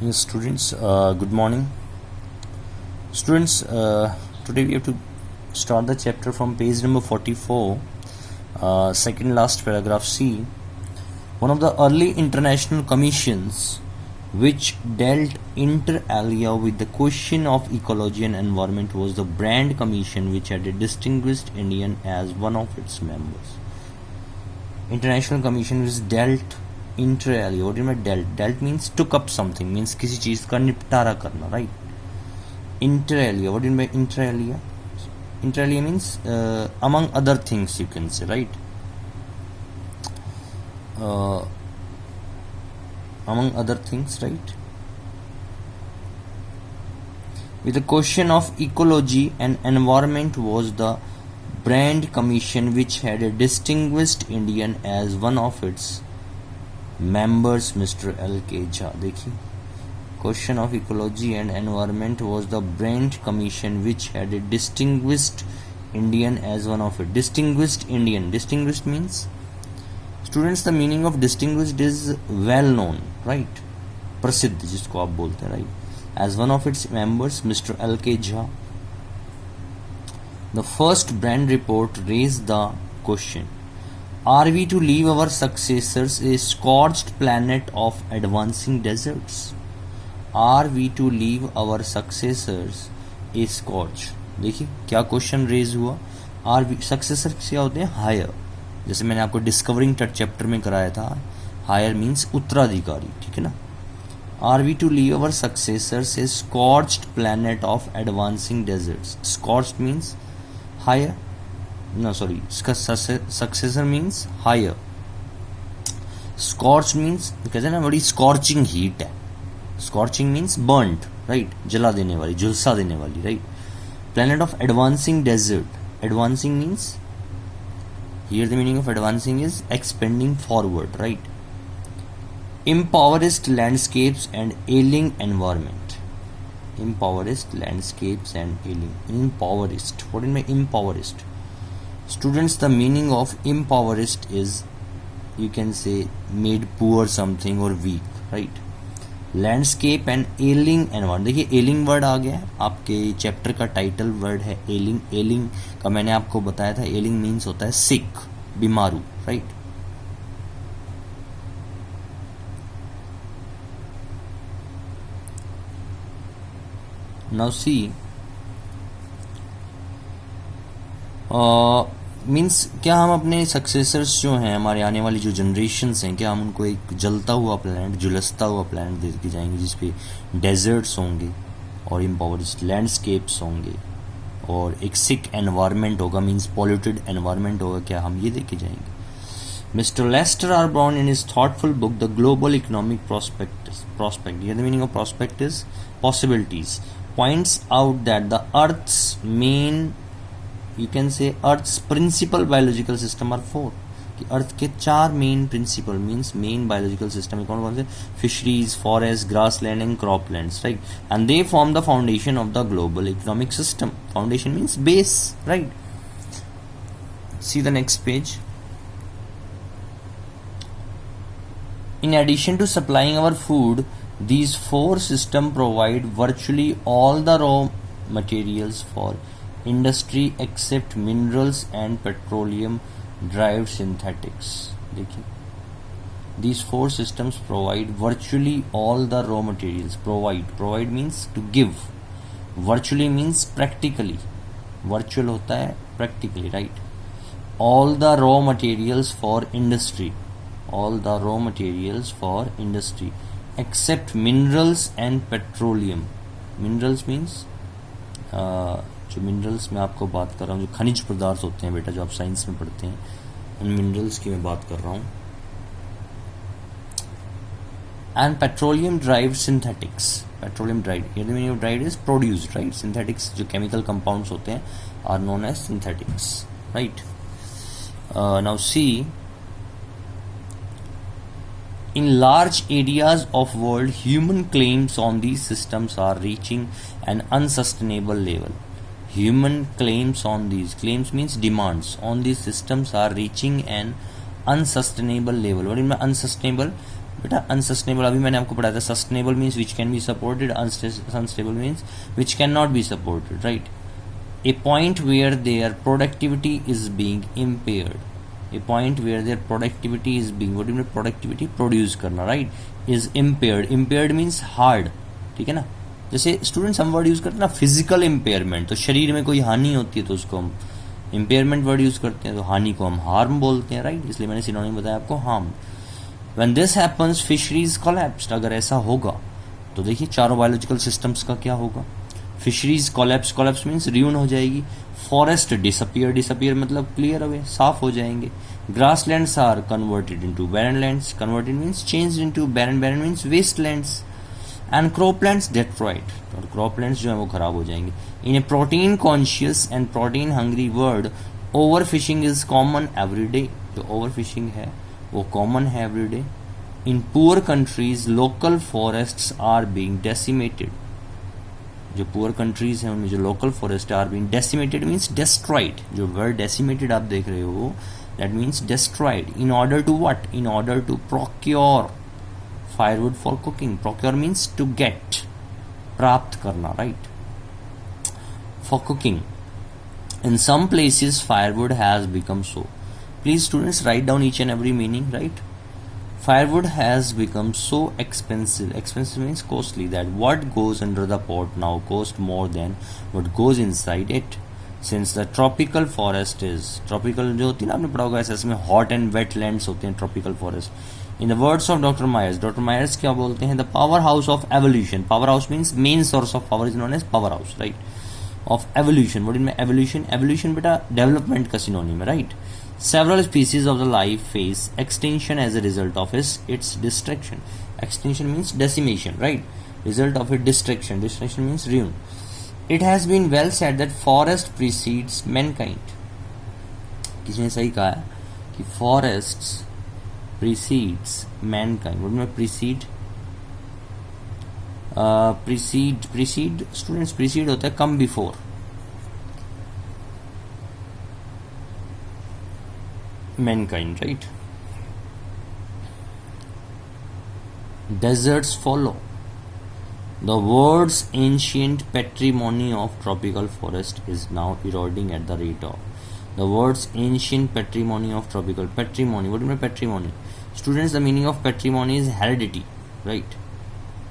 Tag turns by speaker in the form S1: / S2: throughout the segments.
S1: Yes, students, good morning. Students, today we have to start the chapter from page number 44, second last paragraph C. One of the early international commissions which dealt inter alia with the question of ecology and environment was the Brand Commission, which had a distinguished Indian as one of its members. International commission which dealt inter alia. What do you mean dealt means took up something, means किसी चीज का निपटारा करना, right? Inter alia, what do you mean by inter alia? Inter alia means among other things, you can say, right? Among other things, right? With the question of ecology and environment was the Brand Commission, which had a distinguished Indian as one of its members, Mr. L.K. Jha. देखिए, question of ecology and environment was the Brand Commission, which had a distinguished Indian as one of it. Distinguished Indian. Distinguished means, students, the meaning of distinguished is well known, right? प्रसिद्ध जिसको आप बोलते हैं, right? As one of its members, Mr. L.K. Jha. The first Brand report raised the question: are we to leave our successors a scorched planet of advancing deserts? Are we to leave our successors a scorched? देखिए क्या question raise हुआ. Are we successor क्या होते हैं? Higher. जैसे मैंने आपको discovering chapter में कराया था, हायर मीन्स उत्तराधिकारी, ठीक है ना. Are we to leave our successors a scorched planet of advancing deserts. Scorched means higher, no sorry, successor means higher. Scorched means कहते हैं ना बड़ी स्कॉर्चिंग हीट है. स्कॉर्चिंग मीन्स बर्न्ड, राइट, जला देने वाली, झुलसा देने वाली, right. Planet of advancing desert. Advancing means, here the meaning of advancing is expanding forward, right. impoverished landscapes and ailing environment. Impoverished landscapes and ailing. Impoverished, what do you mean impoverished? Students, the meaning of impoverished is, you can say, made poor something or weak, right? Landscape and ailing environment. देखिए ailing word आ गया है, आपके chapter का title word है ailing. ailing का मैंने आपको बताया था, ailing मीन्स होता है sick, बीमारू, राइट. नाउ सी, मीन्स क्या हम अपने सक्सेसर्स जो हैं, हमारे आने वाली जो जनरेशन्स हैं, क्या हम उनको एक जलता हुआ प्लैनेट, झुलसता हुआ प्लैनेट दे के जाएंगे जिसपे डेजर्ट्स होंगे और इम्पावर्ड लैंडस्केप्स होंगे और एक सिक एनवायरनमेंट होगा, मीन्स पॉल्यूटेड एनवायरनमेंट होगा? क्या हम ये दे के जाएंगे? Mister Lester R Brown in his thoughtful book the global economic prospect, here the meaning of prospect is possibilities, points out that the earth's main, you can say, earth's principal biological system are four. कि अर्थ के चार main principal, means main biological system कौन कौन से? Fisheries, forest, grass land and crop lands, right. And they form the foundation of the global economic system. Foundation means base, right. See the next page. In addition to supplying our food, these four systems provide virtually all the raw materials for industry except minerals and petroleum derived synthetics. देखिए, these four systems provide virtually all the raw materials. Provide means to give. Virtually means practically. Virtual होता है practically, right? All the raw materials for industry. All the raw materials for industry except minerals and petroleum. Minerals means जो minerals मैं आपको बात कर रहा हूँ, जो खनिज पदार्थ होते हैं बेटा, जो आप साइंस में पढ़ते हैं, उन मिनरल्स की मैं बात कर रहा हूँ. And petroleum derived synthetics. Petroleum derived, here the meaning of derived is produced, right. Synthetics जो केमिकल कंपाउंड्स होते हैं are known as synthetics, right. Now see, in large areas of world, human claims on these systems are reaching an unsustainable level. Human claims on these, claims means demands, on these systems are reaching an unsustainable level. What do you mean unsustainable? बेटा unsustainable अभी मैंने आपको पढ़ाया था, sustainable means which can be supported, unstable means which can not be supported, right. A point where their productivity is being impaired, a point where their productivity is being, what do you mean productivity, produce करना, right, is impaired. Impaired means hard, ठीक है ना. जैसे students हम word use करते हैं ना physical impairment, तो शरीर में कोई हानि होती है तो उसको हम इम्पेयरमेंट वर्ड यूज करते हैं, तो हानि को हम हार्म बोलते हैं, राइट. इसलिए मैंने सिनोनिम बताया आपको, harm. When this happens, fisheries collapsed. अगर ऐसा होगा तो देखिए चारों बायोलॉजिकल सिस्टम्स का क्या होगा. Fisheries collapse, collapse means ruin हो जाएगी. फॉरेस्ट डिसअपियर, डिसअपियर मतलब क्लियर अवे, साफ हो जाएंगे. Grasslands are converted into barren lands, converted means change into barren, barren means waste lands. And croplands deteriorate, और क्रॉपलैंड्स जो है वो खराब हो जाएंगे. In a protein conscious and protein hungry world, overfishing is common every day. जो overfishing है वो कॉमन है every day. In poor countries local forests are being decimated. जो पुअर कंट्रीज हैं उनमें जो local forest are being decimated means destroyed. जो word decimated आप देख रहे हो that means destroyed. In order to what, in order to procure firewood for cooking. Procure means to get, प्राप्त करना, right, for cooking. In some places firewood has become so. Please students write down each and every meaning, right. Firewood has become so expensive, expensive means costly, that what goes under the pot now costs more than what goes inside it. Since the tropical forest is, tropical जो होती है ना आपने पढ़ा होगा ऐसे में hot and wet lands होते हैं tropical forest. In the words of Dr. Myers क्या बोलते हैं, the powerhouse of evolution. Powerhouse means main source of power is known as powerhouse, right? Of evolution. What is evolution? Evolution बेटा development का synonym है, right? Several species of the life face extinction as a result of its destruction. Extinction means decimation, right? Result of its destruction. Destruction means ruin. It has been well said that forest precedes mankind. किसने सही कहा है कि forests precedes mankind. What do you mean precede? Precede students, precede होता है come before. Mankind, right? Deserts follow. The world's ancient patrimony of tropical forest is now eroding at the rate of. The world's ancient patrimony of tropical patrimony. What do you mean patrimony? Students, the meaning of patrimony is heredity, right?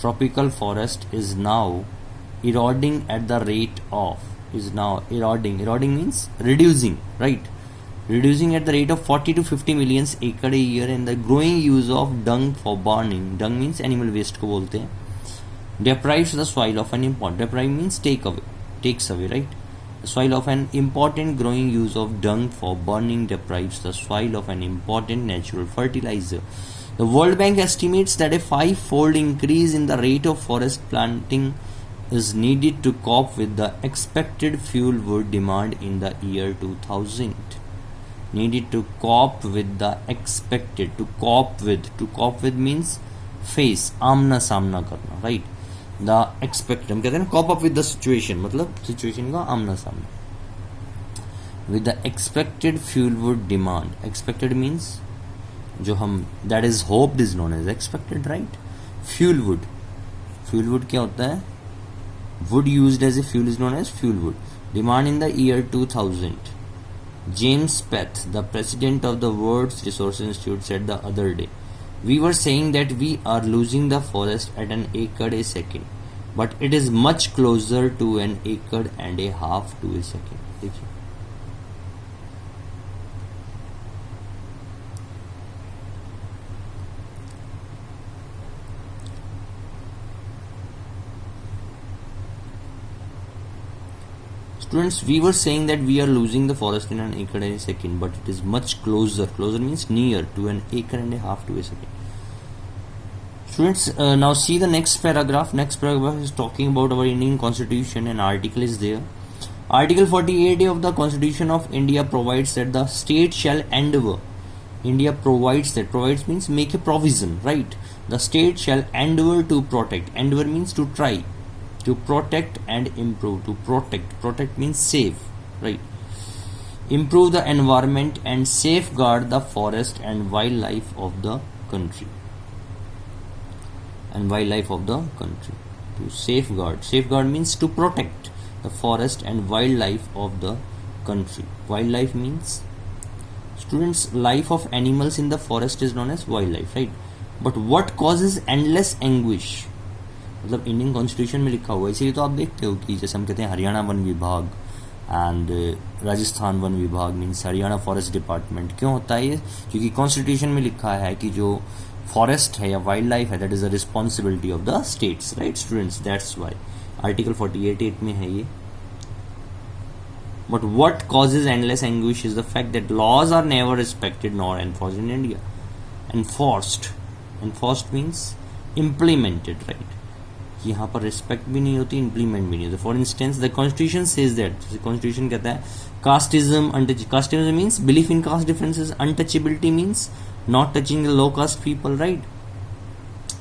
S1: Tropical forest is now eroding at the rate of. Is now eroding. Eroding means reducing, right? Reducing at the rate of 40 to 50 million acre a year, and the growing use of dung for burning. Dung means animal waste को बोलते हैं. Deprives the soil of an important. Deprive means take away, takes away, right? The soil of an important. Growing use of dung for burning deprives the soil of an important natural fertilizer. The World Bank estimates that a 5-fold increase in the rate of forest planting is needed to cope with the expected fuel wood demand in the year 2000. Needed to cope with the expected. To cope with means face, आमना सामना करना, right? The expected हम कहते हैं ना cope up with the situation, मतलब situation का आमना सामना. With the expected fuel wood demand. Expected means जो हम that is hoped is known as expected, right? Fuel wood क्या होता है? Wood used as a fuel is known as fuel wood. Demand in the year 2000. James Peth, the president of the World Resources Institute, said the other day, "We were saying that we are losing the forest at an acre a second, but it is much closer to an acre and a half to a second." देखिए Students, we were saying that we are losing the forest in an acre and a second, but it is much closer. Closer means near to an acre and a half to a second. Students, now see the next paragraph. Next paragraph is talking about our Indian Constitution. An article is there. Article 48 of the Constitution of India provides that the state shall endeavor. India provides that. Provides means make a provision, right? The state shall endeavor to protect. Endeavor means to try. To protect and improve. To protect means save, right? Improve the environment and safeguard the forest and wildlife of the country. and wildlife of the country. To safeguard means to protect the forest and wildlife of the country. Wildlife means, students, life of animals in the forest is known as wildlife, right? But what causes endless anguish, मतलब Indian constitution में लिखा हुआ है, इसीलिए तो आप देखते हो कि जैसे हम कहते हैं हरियाणा वन विभाग एंड राजस्थान वन विभाग मीन्स हरियाणा फॉरेस्ट डिपार्टमेंट. क्यों होता है ये? क्योंकि कॉन्स्टिट्यूशन में लिखा है कि जो फॉरेस्ट है या वाइल्ड लाइफ है that is the responsibility of the states, right students, that's why article 48 में है ये. But what causes endless anguish is the fact that laws are never respected nor enforced in India. Enforced means implemented, right? यहाँ पर respect भी नहीं होती, implement भी नहीं होती. For instance the constitution says that, constitution कहता है casteism, casteism means belief in caste differences, untouchability means not touching the low caste people, right?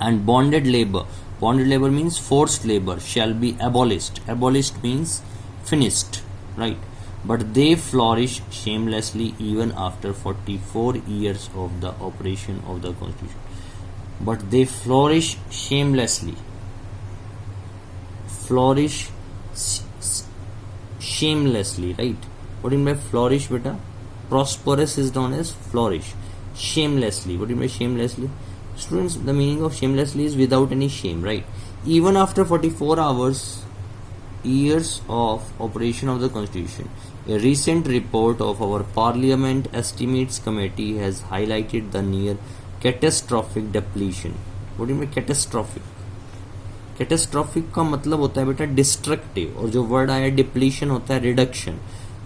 S1: And bonded labour means forced labour shall be abolished means finished, right? But they flourish shamelessly even after 44 years of the operation of the constitution. But they flourish shamelessly. Shamelessly, right? What do you mean by flourish, beta? Prosperous is known as flourish. Shamelessly, what do you mean by shamelessly? Students, the meaning of shamelessly is without any shame, right? Even after 44 years of operation of the constitution. A recent report of our Parliament Estimates Committee has highlighted the near catastrophic depletion. What do you mean catastrophic? Catastrophic का मतलब होता है बेटा destructive, और जो word आया depletion होता है रिडक्शन,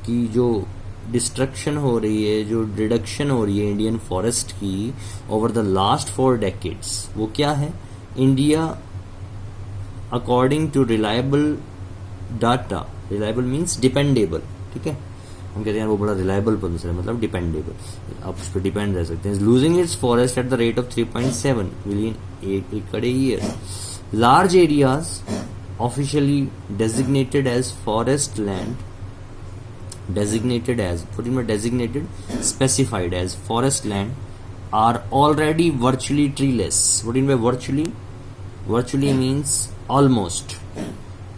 S1: कि जो डिस्ट्रक्शन हो रही है, जो रिडक्शन हो रही है इंडियन फॉरेस्ट की ओवर द लास्ट 4 decades, वो क्या है? India according to reliable data, reliable means dependable, ठीक है? हम कहते हैं वो बड़ा रिलायबल पंसर है, मतलब डिपेंडेबल, आप उस पर डिपेंड रह सकते हैं. Losing its forest at the rate of 3.7 million एकड़ a year. Large areas officially designated as forest land, specified as forest land are already virtually treeless. What do you mean by virtually? Virtually means almost.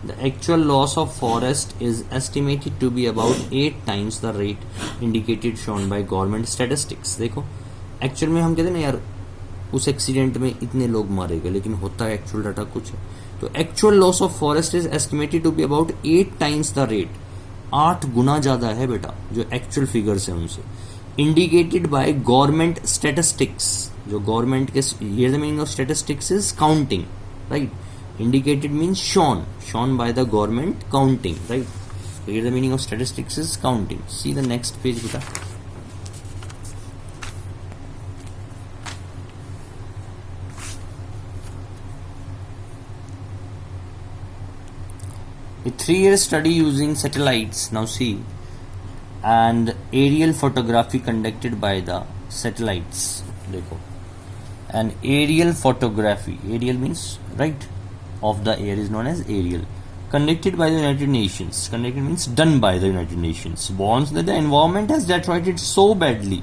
S1: The actual loss of forest is estimated to be about 8 times the rate indicated shown by government statistics. देखो actual में हम कहते हैं ना यार उस accident में इतने लोग मारे गए, लेकिन होता है एक्चुअल डाटा कुछ है. तो actual loss of forest is estimated to be about 8 times the rate, 8 गुना ज्यादा है बेटा जो एक्चुअल फिगर्स है उनसे. इंडिकेटेड बाय गवर्नमेंट स्टेटिस्टिक्स, जो गवर्नमेंट के, here the meaning of statistics is counting, right? Indicated means shown by the government counting, right? So here the meaning of statistics is counting. See the next page, beta. A 3-year study using satellites, now see, and aerial photography conducted by the satellites. देखो, and aerial photography, aerial means, right, of the air is known as aerial, conducted by the United Nations. Conducted means done by the United Nations. Warns that the environment has deteriorated so badly.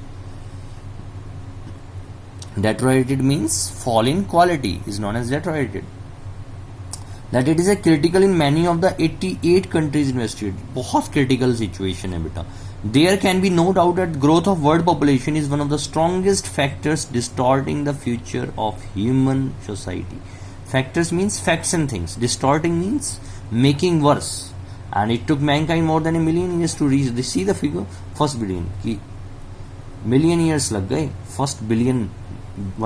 S1: Deteriorated means fall in quality is known as deteriorated. That it is a critical in many of the 88 countries investigated. बहुत critical situation है बेटा. There can be no doubt that growth of world population is one of the strongest factors distorting the future of human society. Factors means facts and things. Distorting means making worse. And it took mankind more than 1 million years to reach this. See the figure, first billion. कि million years लग गए. First billion,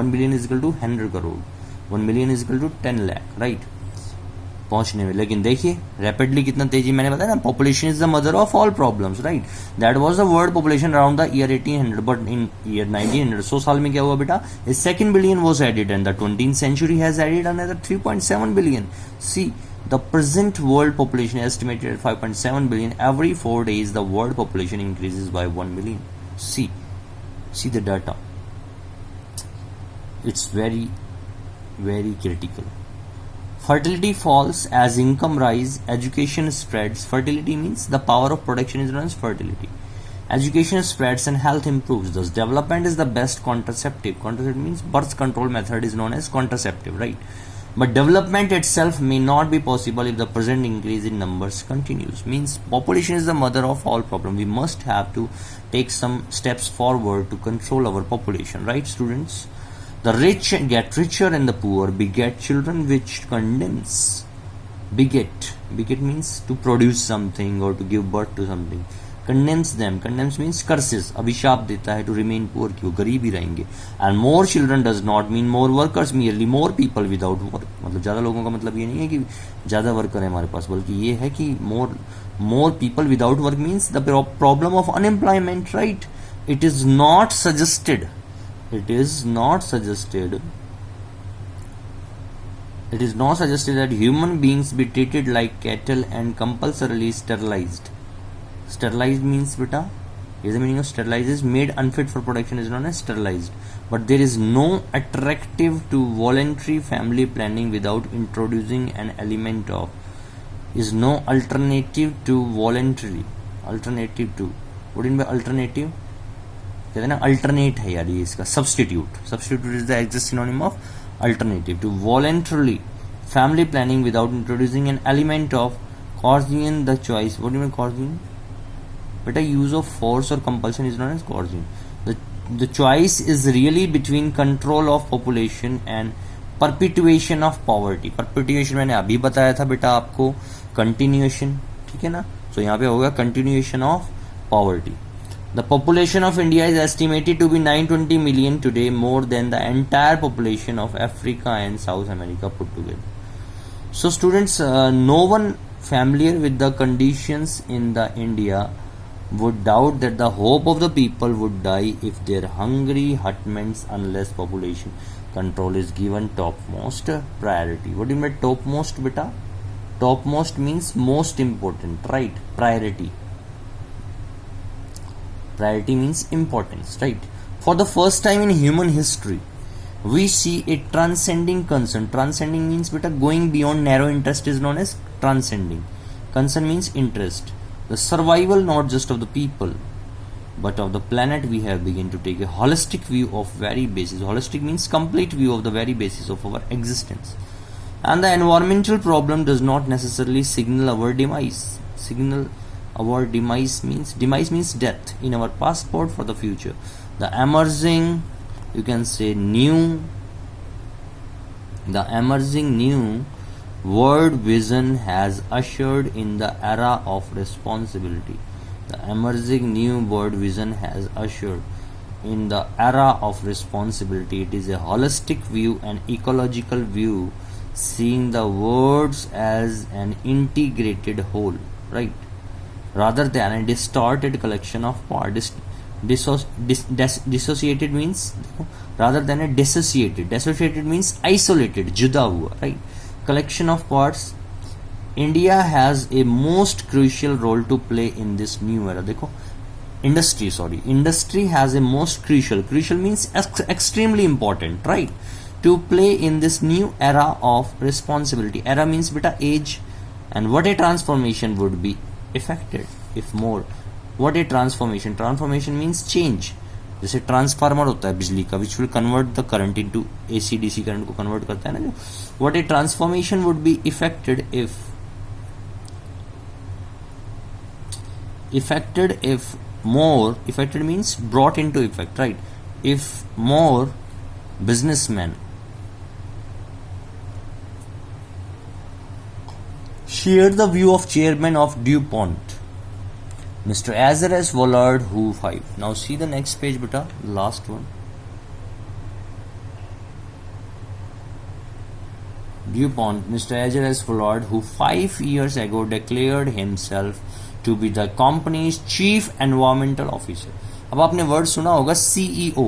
S1: 1 billion is equal to 100 crore. 1 million is equal to 10 lakh, right? पहुंचने में. लेकिन देखिए rapidly कितना तेजी, मैंने बताया ना population is the mother of all problems, right? That was the world population around the year 1800, but in year 1900, 100 साल में क्या हुआ बेटा? A second billion was added and the 20th century has added another 3.7 billion. See the present world population estimated at 5.7 billion. Every 4 days the world population increases by 1 million. See the data. It's very, very critical. Fertility falls as income rise, education spreads. Fertility means the power of production is known as fertility. Education spreads and health improves. Thus, development is the best contraceptive. Contraceptive means birth control method is known as contraceptive, right? but development itself may not be possible if the present increase in numbers continues. Means population is the mother of all problem. We must have to take some steps forward to control our population, right students? The rich get richer and the poor beget children which condemns. Beget means to produce something or to give birth to something. Condemns them. Condemns means curses. अभिशाप देता है to remain poor, कि वो गरीब ही रहेंगे. And more children does not mean more workers, merely more people without work. मतलब ज़्यादा लोगों का मतलब ये नहीं है कि ज़्यादा वर्कर है हमारे पास, बल्कि ये है कि more people without work means the problem of unemployment, right? It is not suggested that human beings be treated like cattle and compulsorily sterilized. Sterilized means beta, is the meaning of sterilized is made unfit for production, is known as sterilized. But there is no attractive to voluntary family planning without introducing an element of, is no alternative to voluntary. Alternative to, what do you mean by alternative? कहते हैं ना alternate है यार, ये इसका substitute is the exact synonym of alternative. To voluntarily family planning without introducing an element of coercion the choice. What do you mean coercion? Better use of force or compulsion is known as coercion. The choice is really between control of population and perpetuation of poverty. Perpetuation मैंने अभी बताया था बेटा आपको, continuation, ठीक है ना? So यहाँ पे होगा continuation of poverty. The population of India is estimated to be 920 million today, more than the entire population of Africa and South America put together. So students, no one familiar with the conditions in the India would doubt that the hope of the people would die if their hungry hut meant unless population control is given topmost priority. What do you mean topmost beta? Topmost means most important, right? Priority. Priority means importance, right? For the first time in human history, we see a transcending concern. Transcending means beta going beyond narrow interest is known as transcending. Concern means interest. The survival not just of the people, but of the planet. We have begun to take a holistic view of very basis. Holistic means complete view of the very basis of our existence. And the environmental problem does not necessarily signal our demise. Our demise means death in our passport for the future. The emerging new world vision has ushered in the era of responsibility. The emerging new world vision has ushered in the era of responsibility. It is a holistic view, an ecological view, seeing the world as an integrated whole, right? Rather than a distorted collection of parts. Dissociated means, rather than a dissociated means isolated, जुदा हुआ, right? Collection of parts. India has a most crucial role to play in this new era. देखो, industry has a most crucial means extremely important, right? To play in this new era of responsibility. Era means beta age, and what a transformation would be affected if more. What a transformation means change. जैसे transformer होता है बिजली का, which will convert the current into AC DC current को convert करता है ना जो. What A transformation would be affected if more. Affected means brought into effect, right? If more businessmen shared the view of chairman of DuPont, Mr. Azarus Vollard, who 5. Now see the next page beta, last one. DuPont, Mr. Azarus Vollard, who 5 years ago declared himself to be the company's chief environmental officer. अब आपने word सुना होगा CEO,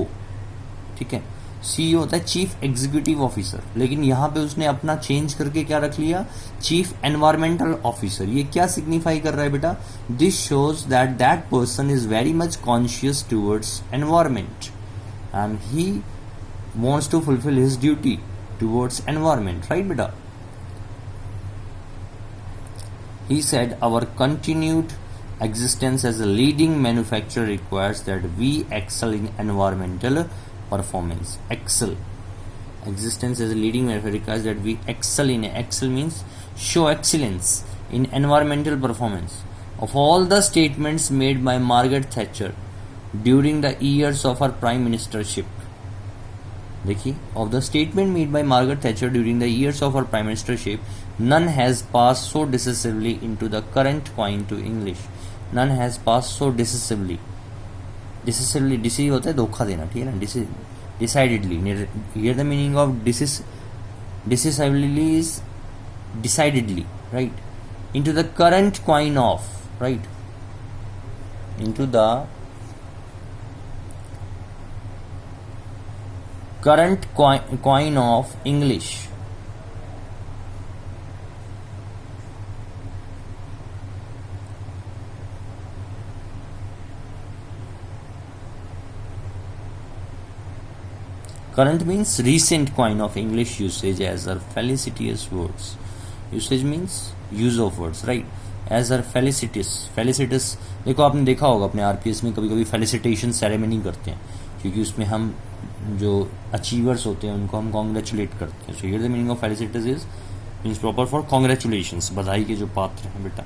S1: ठीक है? CEO होता है chief executive officer, लेकिन यहाँ पे उसने अपना चेंज करके क्या रख लिया, चीफ एनवायरमेंटल ऑफिसर. ये क्या सिग्निफाई कर रहा है बेटा? This shows that person is very much conscious towards environment and he wants to fulfill his duty towards environment, right beta? He said our continued existence as a leading manufacturer requires that we excel in environmental performance. Excel existence as a leading welfare requires that we excel in. Excel means show excellence in environmental performance. Of all the statements made by Margaret Thatcher during the years of her prime ministership, देखिए, of the statement made by Margaret Thatcher during the years of her prime ministership, none has passed so decisively into the current coin to English. None has passed so decisively. Decisively, deceive होता है धोखा देना, ठीक है ना. Decidedly. Here the meaning of decisively is decidedly, right? Into the current coin of, right? Into the current coin of English. Current means recent coin of English usage as our felicitous words. Usage means use of words, right? As our felicitous. देखो, आपने देखा होगा अपने RPS में कभी कभी felicitation ceremony करते हैं, क्योंकि उसमें हम जो अचीवर्स होते हैं उनको हम कॉन्ग्रेचुलेट करते हैं. So here the meaning of felicitous is means proper for congratulations, बधाई के जो पात्र हैं बेटा.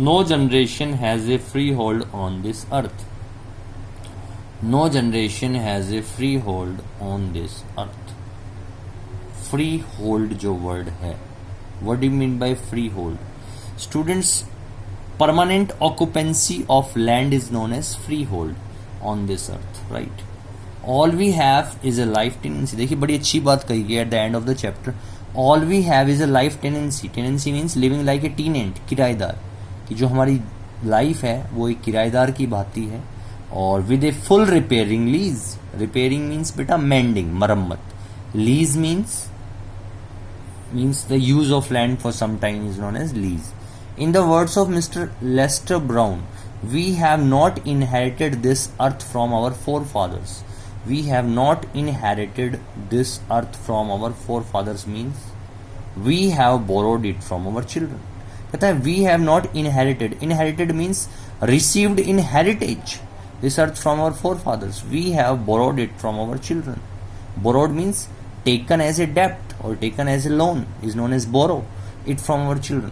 S1: No generation has a freehold on this earth. No generation has a free hold on this earth. Free hold जो word है, what do you mean by free hold? Students, permanent occupancy of land is known as freehold on this earth, right? All we have is a life tenancy. देखिए, बड़ी अच्छी बात कही गई at the end of the chapter. All we have is a life tenancy. Tenancy means living like a tenant, किराएदार. कि जो हमारी लाइफ है वो एक किराएदार की भांति है, और with a full repairing lease. Repairing means बेटा मेंडिंग, मरम्मत. Lease means the use of land for some time is known as lease. In the words of mister Lester Brown, we have not inherited this earth from our forefathers. We have not inherited this earth from our forefathers means we have borrowed it from our children. कहता है we have not inherited. Inherited means received in heritage this earth from our forefathers. We have borrowed it from our children. Borrowed means taken as a debt or taken as a loan is known as borrow it from our children.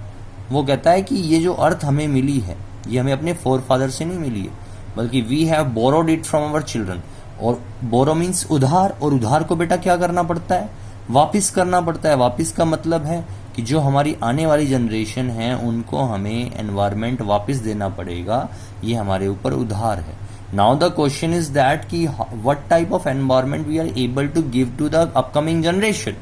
S1: वो कहता है कि ये जो अर्थ हमें मिली है ये हमें अपने फोरफादर से नहीं मिली है, बल्कि we have borrowed it from our children. और बोरो मीन्स उधार, और उधार को बेटा क्या करना पड़ता है? वापिस करना पड़ता है. वापिस का मतलब है कि जो हमारी आने वाली जनरेशन है उनको हमें एनवायरमेंट वापस देना पड़ेगा. ये हमारे ऊपर उधार है. Now the question is that कि what type of environment we are able to give to the upcoming generation,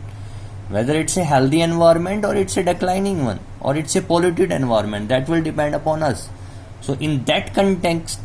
S1: whether it's a healthy environment or it's a declining one or it's a polluted environment, that will depend upon us. So in that context